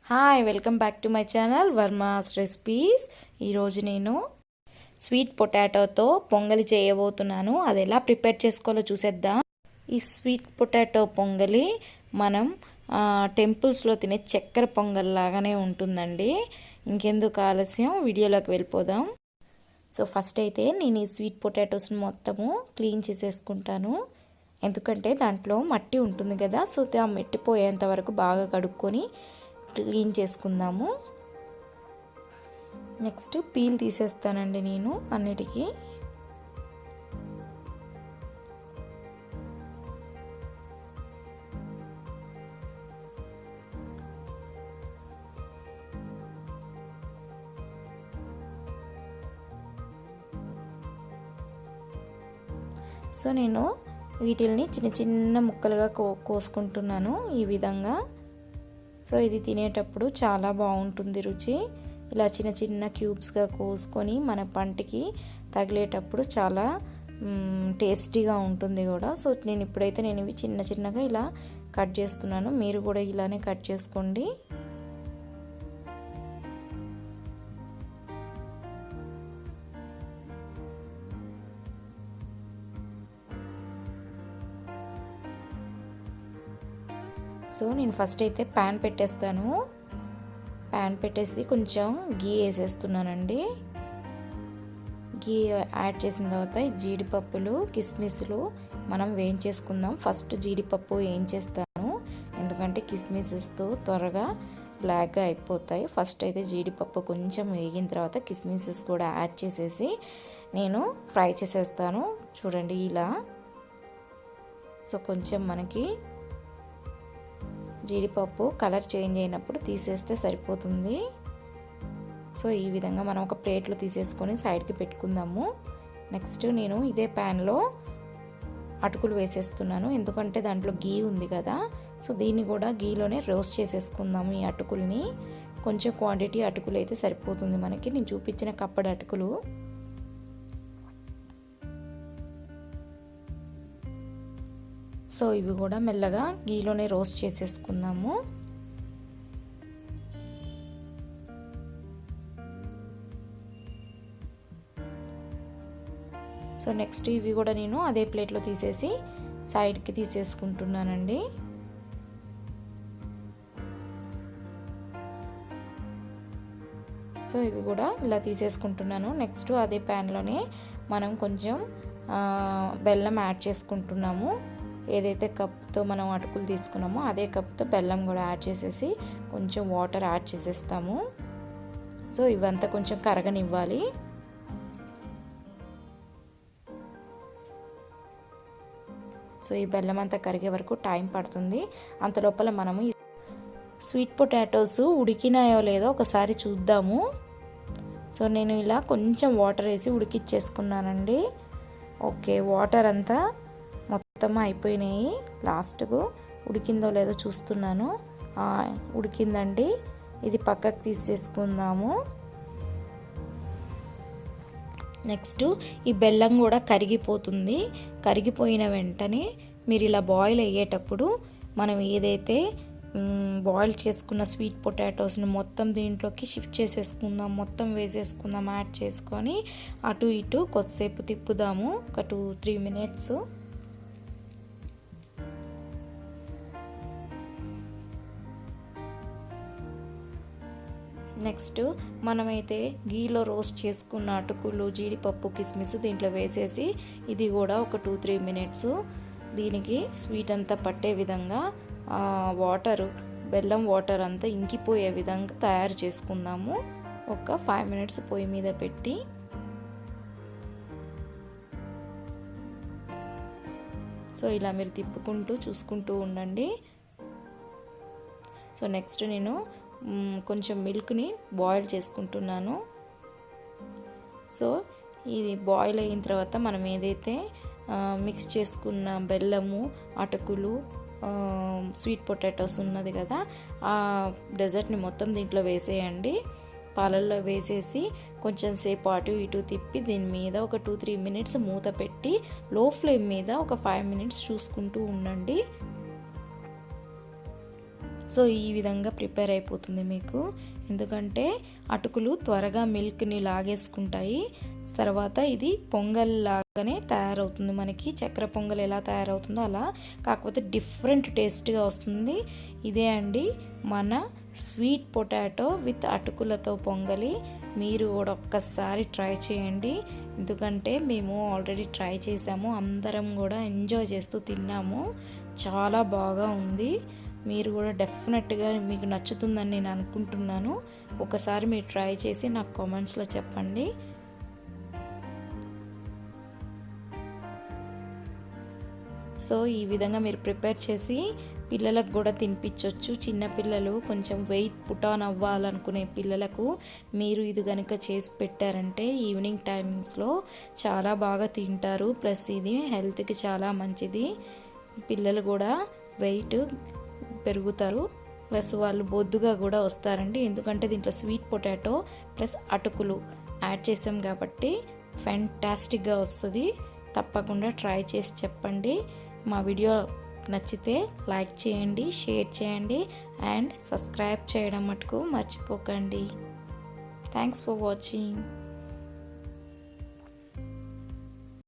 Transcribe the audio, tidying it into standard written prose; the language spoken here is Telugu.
Hi welcome back to my channel Varma's recipes. ఈరోజు నేను స్వీట్ పొటాటోతో పొంగలి చేయబోతున్నాను. అది ఎలా ప్రిపేర్ చేసుకోవాలో చూసేద్దాం. ఈ స్వీట్ పొటాటో పొంగలి మనం టెంపుల్స్లో తినే చక్కెర పొంగల్ లాగానే ఉంటుందండి. ఇంకెందుకు ఆలస్యం, వీడియోలోకి వెళ్ళిపోదాం. సో ఫస్ట్ అయితే నేను ఈ స్వీట్ పొటాటోస్ని మొత్తము క్లీన్ చేసేసుకుంటాను. ఎందుకంటే దాంట్లో మట్టి ఉంటుంది కదా, సో ఆ మట్టి పోయేంత వరకు బాగా కడుక్కొని క్లీన్ చేసుకుందాము. నెక్స్ట్ పీల్ తీసేస్తానండి నేను అన్నిటికీ. సో నేను వీటిల్ని చిన్న చిన్న ముక్కలుగా కోసుకుంటున్నాను ఈ విధంగా. సో ఇది తినేటప్పుడు చాలా బాగుంటుంది రుచి. ఇలా చిన్న చిన్న క్యూబ్స్గా కోసుకొని మన పంటికి తగిలేటప్పుడు చాలా టేస్టీగా ఉంటుంది కూడా. సో ఇప్పుడైతే ఇవి చిన్న చిన్నగా ఇలా కట్ చేస్తున్నాను. మీరు కూడా ఇలానే కట్ చేసుకోండి. సో నేను ఫస్ట్ అయితే ప్యాన్ పెట్టేస్తాను. ప్యాన్ పెట్టేసి కొంచెం గీ వేసేస్తున్నానండి. గీ యాడ్ చేసిన తర్వాత జీడిపప్పులు, కిస్మిస్లు మనం వేయించేసుకుందాం. ఫస్ట్ జీడిపప్పు వేయించేస్తాను, ఎందుకంటే కిస్మిస్తో త్వరగా బ్లాక్గా అయిపోతాయి. ఫస్ట్ అయితే జీడిపప్పు కొంచెం వేగిన తర్వాత కిస్మిసెస్ కూడా యాడ్ చేసేసి నేను ఫ్రై చేసేస్తాను. చూడండి ఇలా. సో కొంచెం మనకి జీడిపప్పు కలర్ చేంజ్ అయినప్పుడు తీసేస్తే సరిపోతుంది. సో ఈ విధంగా మనం ఒక ప్లేట్లో తీసేసుకొని సైడ్కి పెట్టుకుందాము. నెక్స్ట్ నేను ఇదే ప్యాన్లో అటుకులు వేసేస్తున్నాను, ఎందుకంటే దాంట్లో గీ ఉంది కదా. సో దీన్ని కూడా గీలోనే రోస్ట్ చేసేసుకుందాము. ఈ అటుకుల్ని కొంచెం క్వాంటిటీ అటుకులు అయితే సరిపోతుంది మనకి. నేను చూపించిన కప్పడి అటుకులు. సో ఇవి కూడా మెల్లగా గీలోనే రోస్ట్ చేసేసుకుందాము. సో నెక్స్ట్ ఇవి కూడా నేను అదే ప్లేట్లో తీసేసి సైడ్కి తీసేసుకుంటున్నానండి. సో ఇవి కూడా ఇలా తీసేసుకుంటున్నాను. నెక్స్ట్ అదే ప్యాన్లోనే మనం కొంచెం బెల్లం యాడ్ చేసుకుంటున్నాము. ఏదైతే కప్తో మనం అటుకులు తీసుకున్నామో అదే కప్తో బెల్లం కూడా యాడ్ చేసేసి కొంచెం వాటర్ యాడ్ చేసేస్తాము. సో ఇవంతా కొంచెం కరగనివ్వాలి. సో ఈ బెల్లం అంతా కరిగే వరకు టైం పడుతుంది. అంతలోపల మనము స్వీట్ పొటాటోస్ ఉడికినాయో లేదో ఒకసారి చూద్దాము. సో నేను ఇలా కొంచెం వాటర్ వేసి ఉడికిచ్చేసుకున్నానండి. ఓకే, వాటర్ అంతా మొత్తం అయిపోయినాయి. లాస్ట్కు ఉడికిందో లేదో చూస్తున్నాను. ఉడికిందండి. ఇది పక్కకు తీసేసుకుందాము. నెక్స్ట్ ఈ బెల్లం కూడా కరిగిపోతుంది. కరిగిపోయిన వెంటనే మీరు ఇలా బాయిల్ అయ్యేటప్పుడు మనం ఏదైతే బాయిల్ చేసుకున్న స్వీట్ పొటాటోస్ని మొత్తం దీంట్లోకి షిఫ్ట్ చేసేసుకుందాం. మొత్తం వేసేసుకుందాం. యాడ్ చేసుకొని అటు ఇటు కొద్దిసేపు తిప్పుదాము, ఒక 2-3 మినిట్స్. నెక్స్ట్ మనమైతే గీలో రోస్ట్ చేసుకున్న అటుకులు, జీడిపప్పు, కిస్మిస్ దీంట్లో వేసేసి ఇది కూడా ఒక 2-3 మినిట్స్ దీనికి స్వీట్ అంతా పట్టే విధంగా బెల్లం వాటర్ అంతా ఇంకిపోయే విధంగా తయారు చేసుకుందాము. ఒక 5 మినిట్స్ పొయ్యి మీద పెట్టి. సో ఇలా మీరు తిప్పుకుంటూ చూసుకుంటూ ఉండండి. సో నెక్స్ట్ నేను కొంచెం మిల్క్ని బాయిల్ చేసుకుంటున్నాను. సో ఇది బాయిల్ అయిన తర్వాత మనం ఏదైతే మిక్స్ చేసుకున్న బెల్లము, అటుకులు, స్వీట్ పొటాటోస్ ఉన్నది కదా, ఆ డెజర్ట్ని మొత్తం దీంట్లో వేసేయండి. పాలల్లో వేసేసి కొంచెం సేపు అటు ఇటు తిప్పి దీని మీద ఒక 2-3 మినిట్స్ మూత పెట్టి లో ఫ్లేమ్ మీద ఒక 5 మినిట్స్ చూసుకుంటూ ఉండండి. సో ఈ విధంగా ప్రిపేర్ అయిపోతుంది మీకు. ఎందుకంటే అటుకులు త్వరగా మిల్క్ని లాగేసుకుంటాయి. తర్వాత ఇది పొంగల్ లాగానే తయారవుతుంది మనకి. చక్కెర పొంగల్ ఎలా తయారవుతుందో అలా, కాకపోతే డిఫరెంట్ టేస్ట్గా వస్తుంది. ఇదే అండి మన స్వీట్ పొటాటో విత్ అటుకులతో పొంగలి. మీరు కూడా ఒక్కసారి ట్రై చేయండి. ఎందుకంటే మేము ఆల్రెడీ ట్రై చేసాము, అందరం కూడా ఎంజాయ్ చేస్తూ తిన్నాము. చాలా బాగా ఉంది. మీరు కూడా డెఫినెట్గా మీకు నచ్చుతుందని నేను అనుకుంటున్నాను. ఒకసారి మీరు ట్రై చేసి నాకు కామెంట్స్లో చెప్పండి. సో ఈ విధంగా మీరు ప్రిపేర్ చేసి పిల్లలకు కూడా తినిపించవచ్చు. చిన్నపిల్లలు కొంచెం వెయిట్ పుట్ ఆన్ అవ్వాలనుకునే పిల్లలకు మీరు ఇది కనుక చేసి పెట్టారంటే ఈవినింగ్ టైమింగ్స్లో చాలా బాగా తింటారు. ప్లస్ ఇది హెల్త్కి చాలా మంచిది. పిల్లలు కూడా వెయిట్ పెరుగుతారు, ప్లస్ వాళ్ళు బొద్దుగా కూడా వస్తారండి. ఎందుకంటే దీంట్లో స్వీట్ పొటాటో ప్లస్ అటుకులు యాడ్ చేసాం కాబట్టి ఫ్యాంటాస్టిక్గా వస్తుంది. తప్పకుండా ట్రై చేసి చెప్పండి. మా వీడియో నచ్చితే లైక్ చేయండి, షేర్ చేయండి అండ్ సబ్స్క్రైబ్ చేయడం మటుకు మర్చిపోకండి. Thanks for watching.